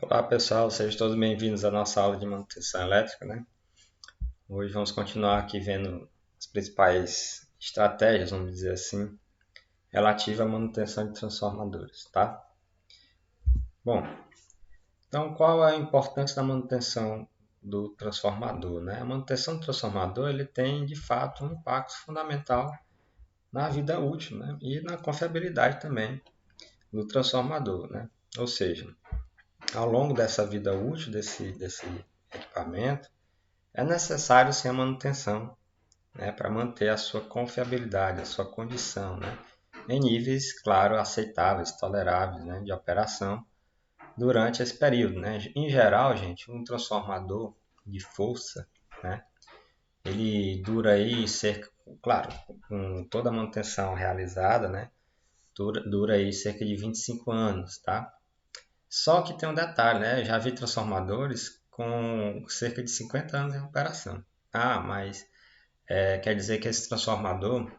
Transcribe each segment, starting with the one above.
Olá pessoal, sejam todos bem-vindos à nossa aula de manutenção elétrica, né? Hoje vamos continuar aqui vendo as principais estratégias, vamos dizer assim, relativas à manutenção de transformadores, tá? Bom, então qual é a importância da manutenção do transformador, né? A manutenção do transformador ele tem de fato um impacto fundamental na vida útil, né? E na confiabilidade também do transformador, né? Ou seja, ao longo dessa vida útil desse equipamento, é necessário sim a manutenção, né, para manter a sua confiabilidade, a sua condição, né, em níveis, claro, aceitáveis, toleráveis, né, de operação durante esse período. Né. Em geral, gente, um transformador de força, né, ele dura aí cerca, claro, com toda a manutenção realizada, né, dura aí cerca de 25 anos, tá? Só que tem um detalhe, né? Eu já vi transformadores com cerca de 50 anos em operação. Ah, mas quer dizer que esse transformador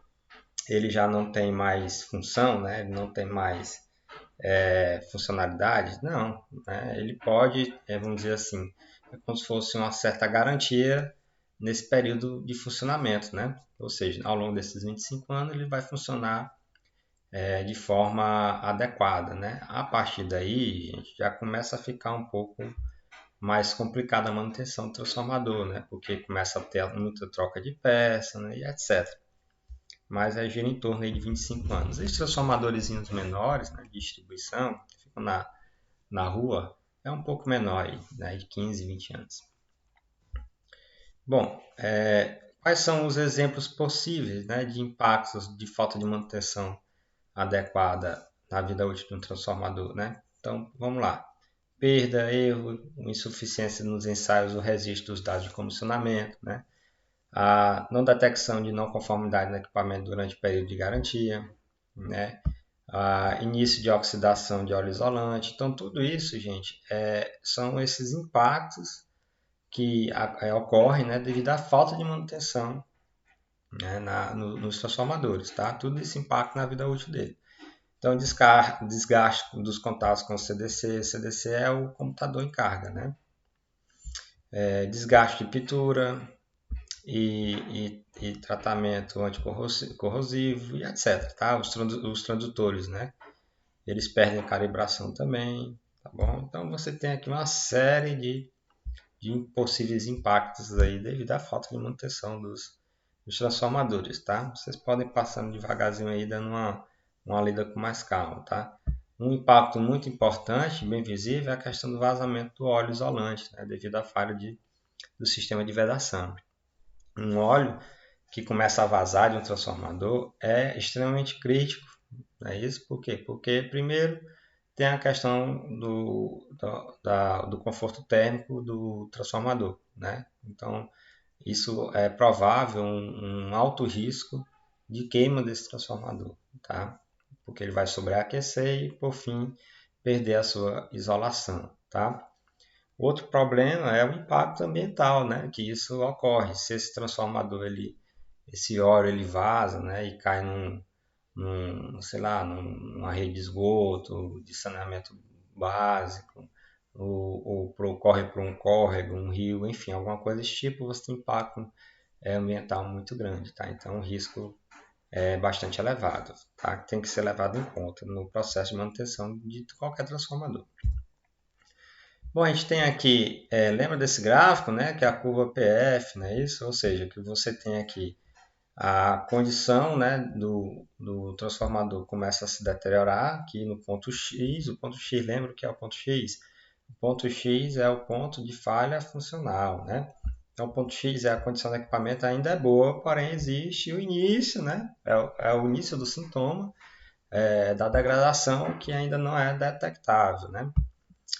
ele já não tem mais função, né? Ele não tem mais funcionalidade? Não, né? Ele pode, vamos dizer assim, é como se fosse uma certa garantia nesse período de funcionamento, né? Ou seja, ao longo desses 25 anos ele vai funcionar de forma adequada, né? A partir daí, gente, já começa a ficar um pouco mais complicada a manutenção do transformador, né? Porque começa a ter muita troca de peça, né? E etc. Mas gira em torno aí de 25 anos. Esses transformadores menores, né, de distribuição, que ficam na rua, é um pouco menor, aí, né, de 15, 20 anos. Bom, quais são os exemplos possíveis, né, de impactos de falta de manutenção adequada na vida útil de um transformador? Né? Então, vamos lá. Perda, erro, insuficiência nos ensaios ou registro dos dados de comissionamento, né? A não detecção de não conformidade no equipamento durante o período de garantia, né? Início de oxidação de óleo isolante. Então, tudo isso, gente, são esses impactos que ocorrem, né, devido à falta de manutenção, né, nos transformadores. Tá? Tudo isso impacta na vida útil dele. Então, desgaste dos contatos com o CDC. CDC é o computador em carga. Né? Desgaste de pintura, e tratamento anticorrosivo e etc. Tá? Os tradutores, né? Eles perdem a calibração também, tá bom? Então você tem aqui uma série de possíveis impactos aí devido à falta de manutenção dos transformadores, tá? Vocês podem ir passando devagarzinho aí, dando uma lida com mais calma, tá? Um impacto muito importante, bem visível, é a questão do vazamento do óleo isolante, né? Devido à falha do sistema de vedação. Um óleo que começa a vazar de um transformador é extremamente crítico. Não é isso? Por quê? Porque, primeiro, tem a questão do conforto térmico do transformador. Né? Então, isso é provável um alto risco de queima desse transformador. Tá? Porque ele vai sobreaquecer e, por fim, perder a sua isolação. Tá? Outro problema é o impacto ambiental, né? Que isso ocorre. Se esse transformador, esse óleo, ele vaza, né? E cai sei lá, numa rede de esgoto, de saneamento básico, ou corre por um córrego, um rio, enfim, alguma coisa desse tipo, você tem impacto ambiental muito grande, tá? Então o risco é bastante elevado, tá? Tem que ser levado em conta no processo de manutenção de qualquer transformador. Bom, a gente tem aqui, lembra desse gráfico, né, que é a curva PF, né, isso? Ou seja, que você tem aqui a condição, né, do transformador começa a se deteriorar aqui no ponto X. O ponto X, lembra o que é o ponto X? O ponto X é o ponto de falha funcional, né? Então, o ponto X é a condição do equipamento ainda é boa, porém existe o início, né? É o início do sintoma da degradação que ainda não é detectável, né?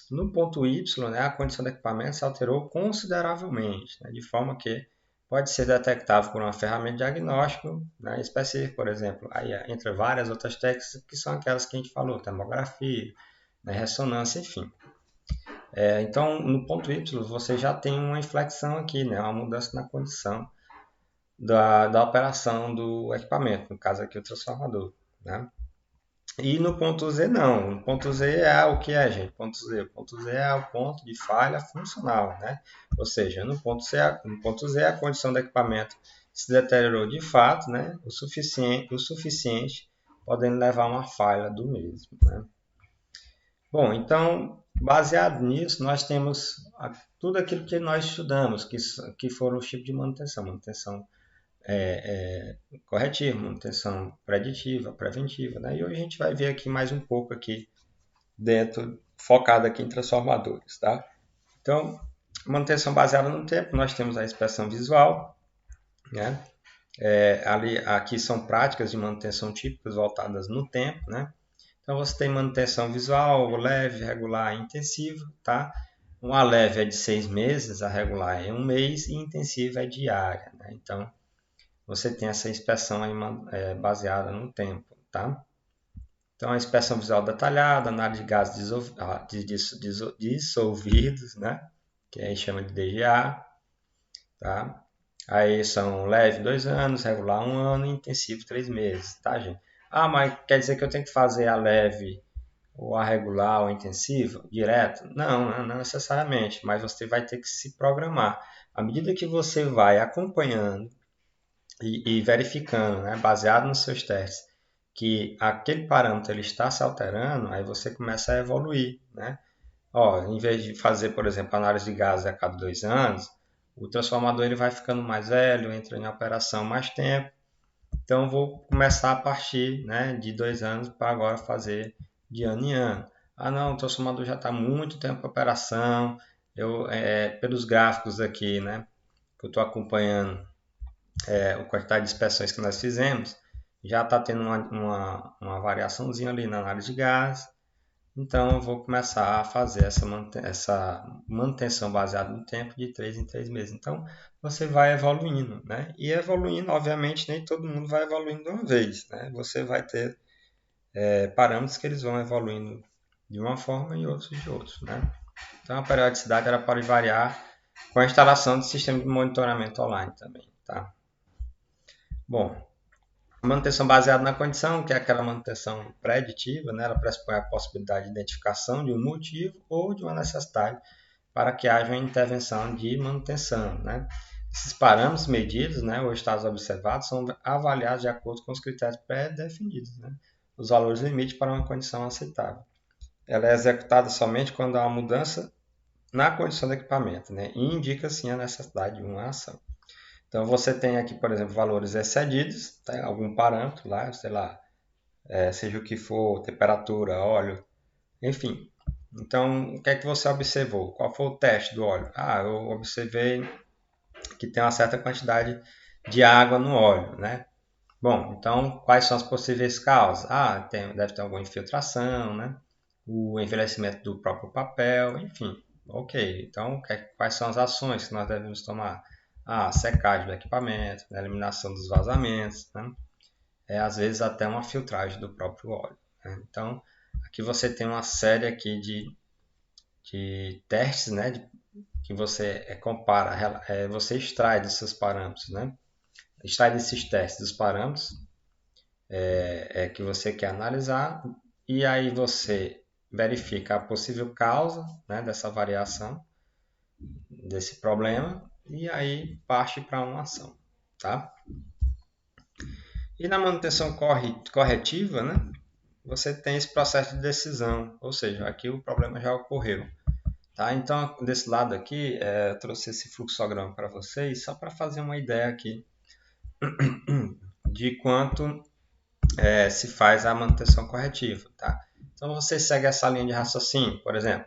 No ponto Y, né, a condição do equipamento se alterou consideravelmente, né, de forma que pode ser detectável por uma ferramenta de diagnóstico, né, específica, por exemplo, aí, entre várias outras técnicas que são aquelas que a gente falou, tomografia, né, ressonância, enfim. Então, no ponto Y, você já tem uma inflexão aqui, né, uma mudança na condição da operação do equipamento, no caso aqui o transformador. Né? E no ponto Z não. No ponto Z é o que é, gente? Ponto Z. O ponto Z é o ponto de falha funcional, né? Ou seja, no ponto Z a condição do equipamento se deteriorou de fato, né? O suficiente, podendo levar a uma falha do mesmo, né? Bom, então, baseado nisso, nós temos tudo aquilo que nós estudamos, que foram os tipos de manutenção. Manutenção corretiva, manutenção preditiva, preventiva, né? E hoje a gente vai ver aqui mais um pouco aqui dentro, focado aqui em transformadores, tá? Então, manutenção baseada no tempo, nós temos a inspeção visual, né? Aqui são práticas de manutenção típicas voltadas no tempo, né? Então você tem manutenção visual, leve, regular e intensiva, tá? Uma leve é de 6 meses, a regular é 1 mês e intensiva é diária, né? Então você tem essa inspeção aí, baseada no tempo, tá? Então a inspeção visual detalhada, análise de gases dissolvidos, né? Que aí chama de DGA, tá? Aí são leve 2 anos, regular 1 ano e intensivo 3 meses, tá, gente? Ah, mas quer dizer que eu tenho que fazer a leve ou a regular ou a intensiva direto? Não, não necessariamente, mas você vai ter que se programar. À medida que você vai acompanhando e verificando, né, baseado nos seus testes, que aquele parâmetro ele está se alterando, aí você começa a evoluir, né? Ó, em vez de fazer, por exemplo, análise de gases a cada 2 anos, o transformador ele vai ficando mais velho, entra em operação mais tempo. Então, vou começar a partir, né, de 2 anos para agora fazer de ano em ano. Ah, não, o transformador já está muito tempo em operação. Pelos gráficos aqui, né, que eu estou acompanhando, a quantidade de inspeções que nós fizemos, já está tendo uma variaçãozinha ali na análise de gás. Então, eu vou começar a fazer essa manutenção baseada no tempo de 3 em 3 meses. Então, você vai evoluindo, né? E evoluindo, obviamente, nem todo mundo vai evoluindo de uma vez, né? Você vai ter parâmetros que eles vão evoluindo de uma forma e outros de outros, né? Então, a periodicidade ela pode variar com a instalação de sistema de monitoramento online também, tá? Bom, manutenção baseada na condição, que é aquela manutenção preditiva, né? Ela pressupõe a possibilidade de identificação de um motivo ou de uma necessidade para que haja uma intervenção de manutenção, né? Esses parâmetros medidos, né, ou estados observados, são avaliados de acordo com os critérios pré-definidos, né? Os valores limites para uma condição aceitável. Ela é executada somente quando há uma mudança na condição do equipamento, né? E indica, sim, a necessidade de uma ação. Então, você tem aqui, por exemplo, valores excedidos, tá? Algum parâmetro lá, sei lá, seja o que for, temperatura, óleo, enfim. Então, o que é que você observou? Qual foi o teste do óleo? Ah, eu observei que tem uma certa quantidade de água no óleo, né? Bom, então, quais são as possíveis causas? Ah, deve ter alguma infiltração, né? O envelhecimento do próprio papel, enfim. Ok, então, quais são as ações que nós devemos tomar? Ah, secagem do equipamento, né? Eliminação dos vazamentos, né? Às vezes até uma filtragem do próprio óleo, né? Então, aqui você tem uma série aqui de testes, né? Que você compara, você extrai desses parâmetros, né? Extrai desses testes dos parâmetros que você quer analisar e aí você verifica a possível causa, né, dessa variação, desse problema e aí parte para uma ação, tá? E na manutenção corretiva, né, você tem esse processo de decisão, ou seja, aqui o problema já ocorreu. Tá? Então, desse lado aqui, eu trouxe esse fluxograma para vocês, só para fazer uma ideia aqui de quanto se faz a manutenção corretiva. Tá? Então, você segue essa linha de raciocínio, por exemplo,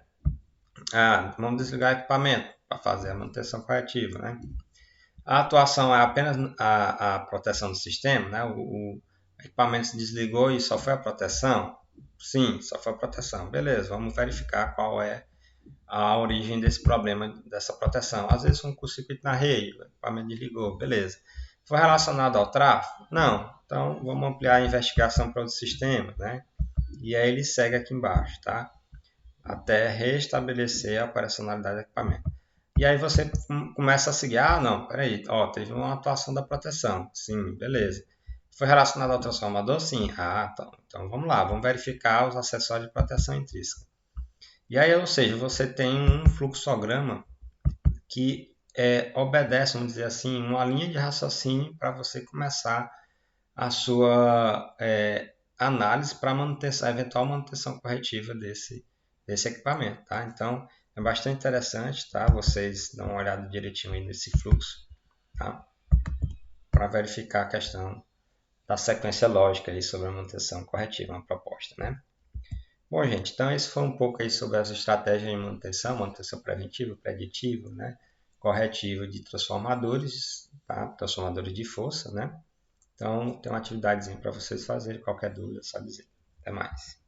vamos desligar o equipamento para fazer a manutenção corretiva. Né? A atuação é apenas a proteção do sistema, né? O equipamento se desligou e só foi a proteção? Sim, só foi a proteção. Beleza, vamos verificar qual é a origem desse problema, dessa proteção. Às vezes foi um curto-circuito na rede, o equipamento desligou, beleza. Foi relacionado ao tráfego? Não. Então, vamos ampliar a investigação para outros sistemas, né? E aí ele segue aqui embaixo, tá? Até restabelecer a operacionalidade do equipamento. E aí você começa a seguir, não, peraí, teve uma atuação da proteção. Sim, beleza. Foi relacionado ao transformador? Sim. Ah, então vamos lá, vamos verificar os acessórios de proteção intrínseca. E aí, ou seja, você tem um fluxograma que obedece, vamos dizer assim, uma linha de raciocínio para você começar a sua análise para a eventual manutenção corretiva desse equipamento, tá? Então, é bastante interessante, tá? Vocês dão uma olhada direitinho aí nesse fluxo, tá? Para verificar a questão da sequência lógica aí sobre a manutenção corretiva, uma proposta, né? Bom, gente, então esse foi um pouco aí sobre as estratégias de manutenção preventiva, preditiva, né? Corretiva de transformadores, tá? Transformadores de força, né? Então, tem uma atividadezinha para vocês fazerem. Qualquer dúvida, sabe dizer. Até mais.